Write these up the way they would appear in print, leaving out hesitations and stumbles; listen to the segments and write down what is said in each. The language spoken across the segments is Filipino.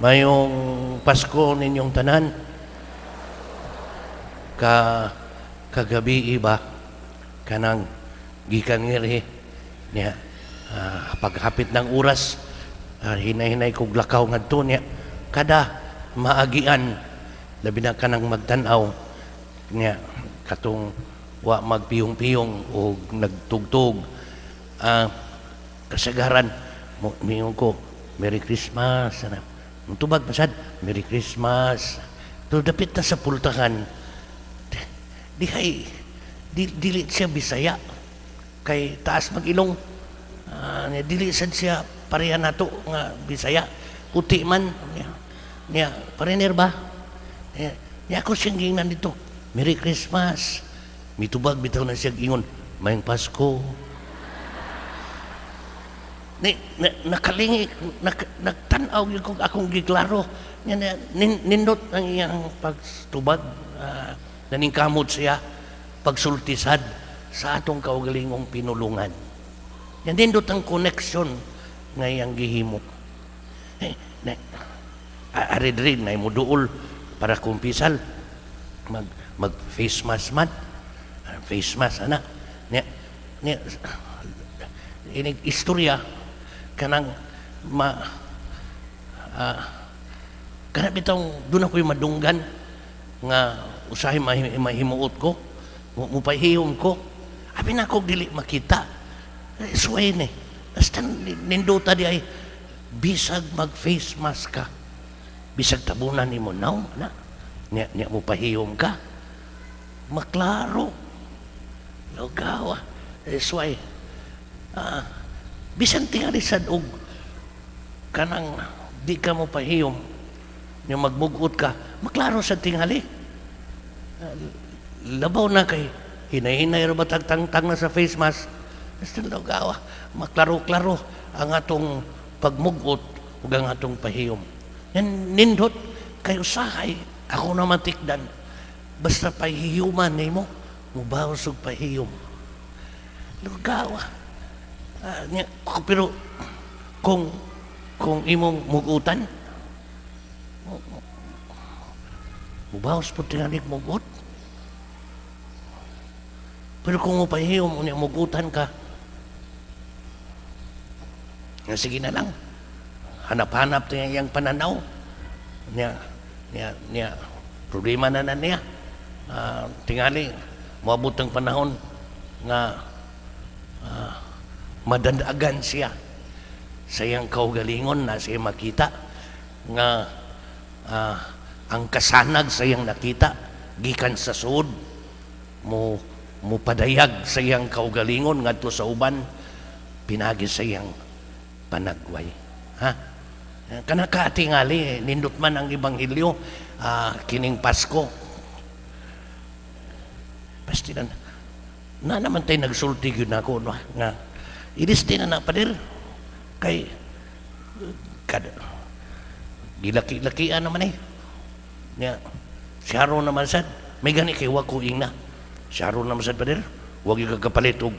Mayong Pasko ninyong tanan, kagabi iba, kanang gikan ngiri niya, paghapit ng oras, hinay-hinay kog lakaw ngadto niya, kada maagian, labi na kanang magtanaw niya, katong wa magpiyong-piyong o nagtugtog, kasagaran, miyon ko, Merry Christmas, tubag masad, Merry Christmas. To dapit na sa pultahan, dili siya Bisaya. Kay taas mag-ilong, dili sad siya pareha nato nga Bisaya. Puti man, niya, parener ba? Niya ako siyang gingan dito, Merry Christmas. Mitubag, bitaw na siya gingon, Mayang Pasko. Nakalingi, nagtanaw yung kung akong giklaro. Nindot ang iyang pagtubag, naningkamot siya, pagsultisad sa atong kaugalingong pinulungan. Yan nindot ang connection nga iyang gihimo. Arid rin, na imuduol para kumpisal, mag face mask man. Face mask, anak. Inig istorya, kanang kanang bitong doon ako'y madunggan nga usahay mahimuot ko, mupahihom ko, abi na ako dili makita, suway ni basta ninduta di ay bisag mag face mask ka, bisag tabunan ni mo now na niya mupahihom ka, maklaro lugawa, suway bisan tingali sad og kanang di ka mo pahiyom yung magmugot ka, maklaro sa tingali, labaw na kay hinay-hinay ra batag tangtang na sa face mask, basta lugawa, maklaro-klaro ang atong pagmugot ug ang atong pahiyom. Yan nindot kay usahay ako na matikdan, basta pahiyuman nimo mubaw og pahiyom, lugawa. Pero kung imong mugutan, mubawas po tinganik mugot. Pero kung upahiyom unya mugutan ka, nga sige na lang, hanap-hanap niya iyang pananaw, niya problema na niya, tingali, moabot ang panahon nga madandagan siya sa iyang kaugalingon na siya makita nga ang kasanag sa iyang nakita gikan sa sud mo padayag sa iyang kaugalingon ngadto sa uban pinagi sa iyang panagway, kana katingali nindot man ang ebanghelyo, kining Pasko basta na naman tayo nagsulti yun ako nga ilis din na padir kay gilaki-lakian naman niya Sharon naman sad may gani kay wag ko ingna Sharon naman sad padir wag yung kagapalit og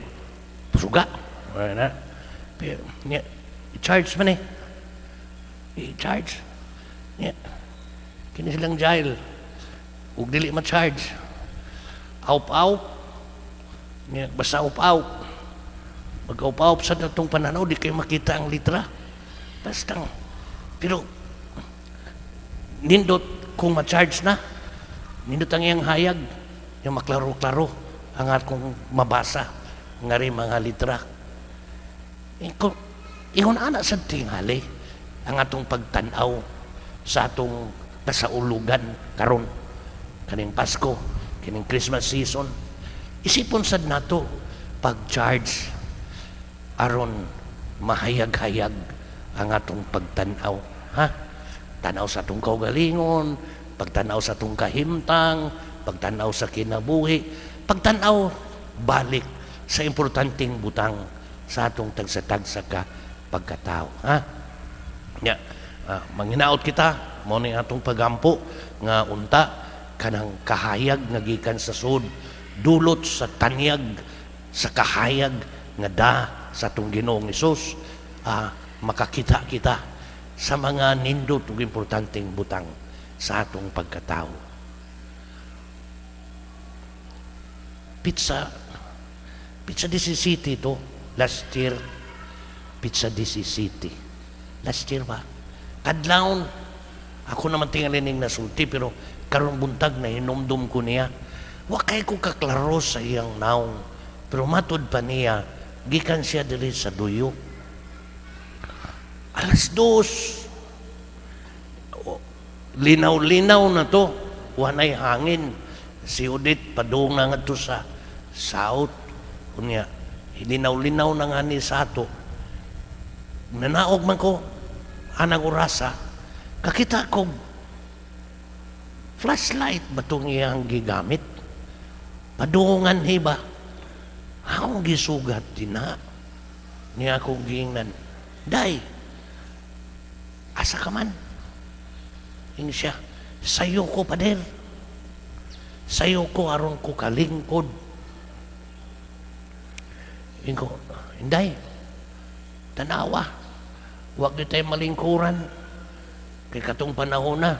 suga na pero niya i-charge man i-charge niya kini silang jail ug dili ma-charge aup-aup niya basta aup-aup mag-aup-aup sa datong pananaw, di kayo makita ang litra. Basta. Pero, nindot kung ma-charge na, nindot ang iyang hayag, yung maklaro-klaro, ang akong mabasa, nga rin mga litra. Ingon anak sa tinghali, ang atong pagtanaw sa atong kasaulugan karon kaning Pasko, kaning Christmas season. Isipon sad nato pag-charge aron mahayag-hayag ang atong pagtanaw, tanaw sa atong kaugalingon, pagtanaw sa atong kahimtang, pagtanaw sa kinabuhi, pagtanaw balik sa importanteng butang sa atong tagsa-tagsa ka pagkatao, manghinaot kita mo ning atong pagampo nga unta kanang kahayag nga gikan sa sud dulot sa tanyag sa kahayag nga da sa atong Ginoong Hesus, makakita kita sa mga nindot ug importanteng butang sa atong pagkatao. Pizza 17 to last year. Pizza 17 last year ba? Kadlawon ako naman tingalin nasulti, pero karon buntag na hinumdum ko niya. Wa kay ko kaklaro sa iyang naong, pero matud pa niya gikan siya diri sa Duyo. Alas 2. Linaw-linaw na to. Wanay hangin. Si Udit padung na nga to sa south. Kunya, linaw-linaw na nga ni sa ato. Nanaog man ko, anang orasa, kakita ko, flashlight ba itong iyang gigamit? Padungan hiba. Akong gisugat din na. Niya akong giingnan. Day, asa ka man? Yung siya, sayo ko pader. Sayo ko aron ko kalingkod. Yung ko, Inday, tanawa. Huwag di tayo malingkuran. Kay katong panahon na,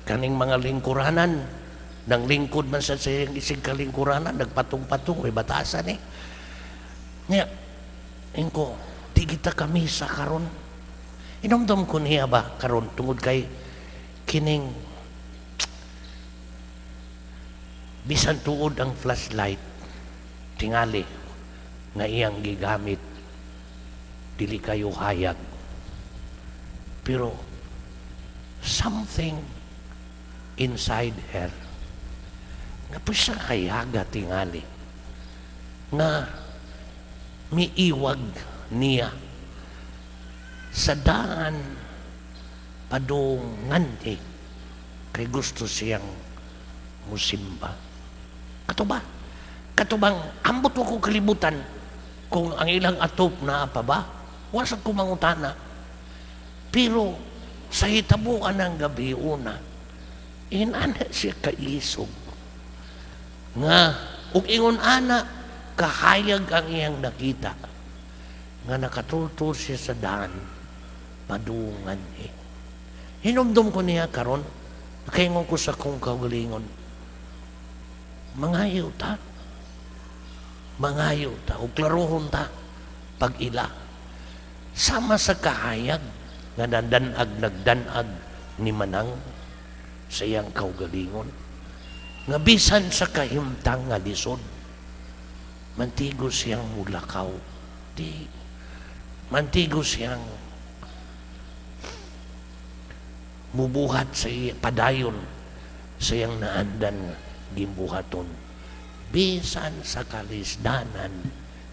kaning mga lingkuranan, nang lingkod man sa siyang isig kalingkuranan, nagpatong-patong, may batasan eh. Niya, yung ko, di kita kami sa karon. Inomdom ko niya ba karon tungod kay kining bisan tuod ang flashlight tingali nga iyang gigamit dili kayo hayag, pero something inside her nga po siya hayaga tingali nga miiwag niya sa daan padungan kay gusto siyang musimba. Katubang ambot ko kalibutan kung ang ilang atop na pa ba, wasag ko mangutana. Pero sa hitabuan ng gabi una, inana siya kaisog nga ug ingon ana kahayag ang iyang nakita nga nakatultol siya sa daan padungan eh. Hinumdum ko niya karon, nakaingon ko sa kong kaugalingon, mangayo ta, ug klarohon ta pag ila sama sa kahayag nga nagdanag ni manang sa iyang kaugalingon nga bisan sa kahimtang nga lisod mantigo siyang mulakaw, di mantigo siyang mubuhat sa padayon sa iyang naandan gimbuhaton bisan sa kalisdanan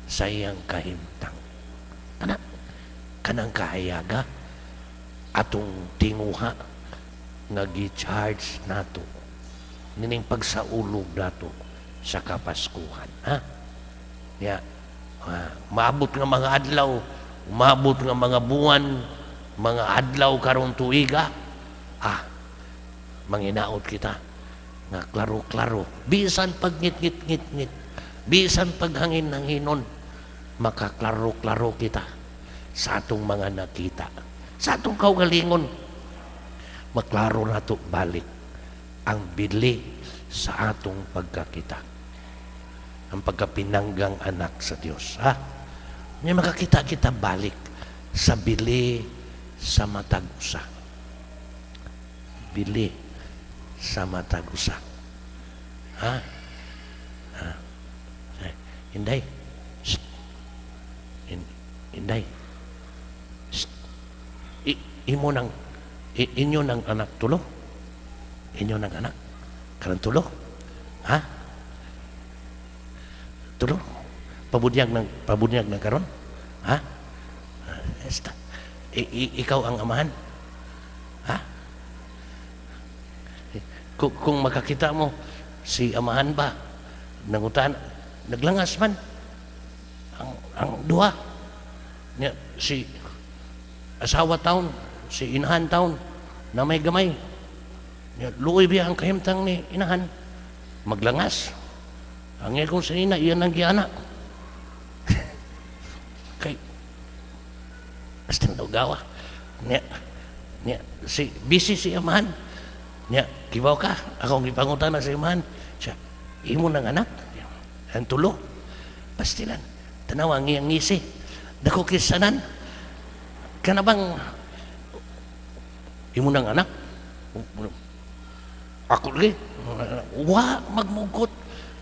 sa iyang kahimtang. Kanang kahayaga atong tinguha nga gi-charge nato nining pagsaulog nato sa kapaskuhan, ha? Ya, maabot nga mga adlaw, maabot nga mga buwan, mga adlaw karong tuiga, manginaot kita nga klaro-klaro, bisan pag ngit-ngit-ngit-ngit, bisan paghangin ng hinon, makaklaro-klaro kita sa atong mga nakita, sa atong kaugalingon, maklaro nato balik ang bili sa atong pagkakita, ang pagkapinanggang anak sa Dios, ha? May makakita kita balik sa bili sa matag usa. Bili sa matag usa. Ha? Inday. Inday. Imo nang inyo nang anak tulo? Inyo nang anak? Kanang tulo? Ha? Tulo? Pabunyag ng karon? Ha? Ikaw ang amahan? Ha? Kung makakita mo si amahan ba nangutan naglangas man ang duha niya, si asawa taon, si inahan taon na may gamay niya, luoy biya ang kahimtang ni inahan maglangas ang kung sa ina iyan ang giana kay astin daw gawa niya Nya si busy si amahan. Nya kibaw ka, akong gipangutana sa amahan. Siya, imo nang anak. Ang tulo. Pastilan. Tanawa ngiyang ngisi. Dako kisanan. Kana bang imo nang anak? Ako lagi. Wa magmugot.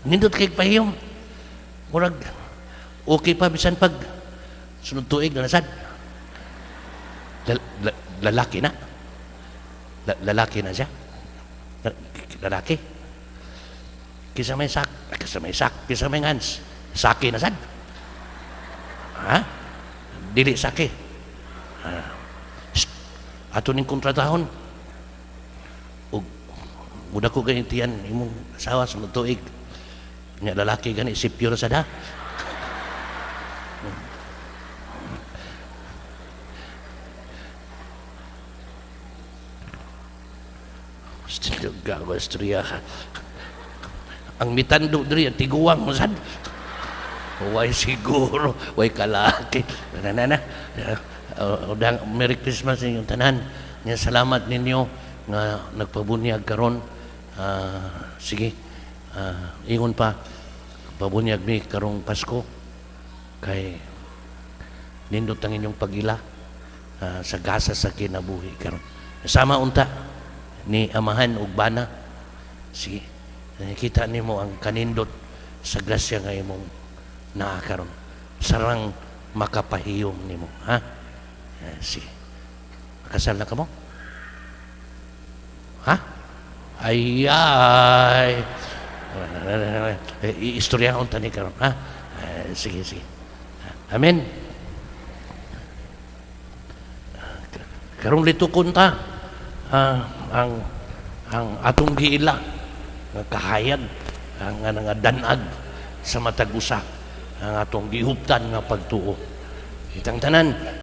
Nindot kay pahiyom. Murag okay pa bisan pag sunod tuig na nasad. Lalaki na. Lalaki na siya. Lalaki. Kisa may sak, kisa may ngans. Saki na sad. Ha? Dili saki. Ato ning kontratahon. Ug muda ko ganitian imong asawa sunod tuig. Nya lalaki gani si pure sada. Gawa istorya. Ang mitando diri tiguang mo sad. Way siguro, way kalaki. Na. Udang Merry Christmas sa inyong tanan. Nya salamat ninyo nga nagpabunyag karon. Sige. Ingon pa pabunyag mi karong Pasko kay nindot ang inyong pagila sa gasa sa kinabuhi karon. Sama unta ni amahan ug bana. Sige. Nakita nimo ang kanindot sa grasya nga imong naa karon. Sarang makapahiyom nimo, ha? Sige. Kasal na ka mo? Ha? Ay. Iistoryahon tani karon, ha? Sige. Amen. Karong litukon ta ang atong giila nga kahayag nga danag sa matag usa ang atong gihuptan nga pagtuo. Itang tanan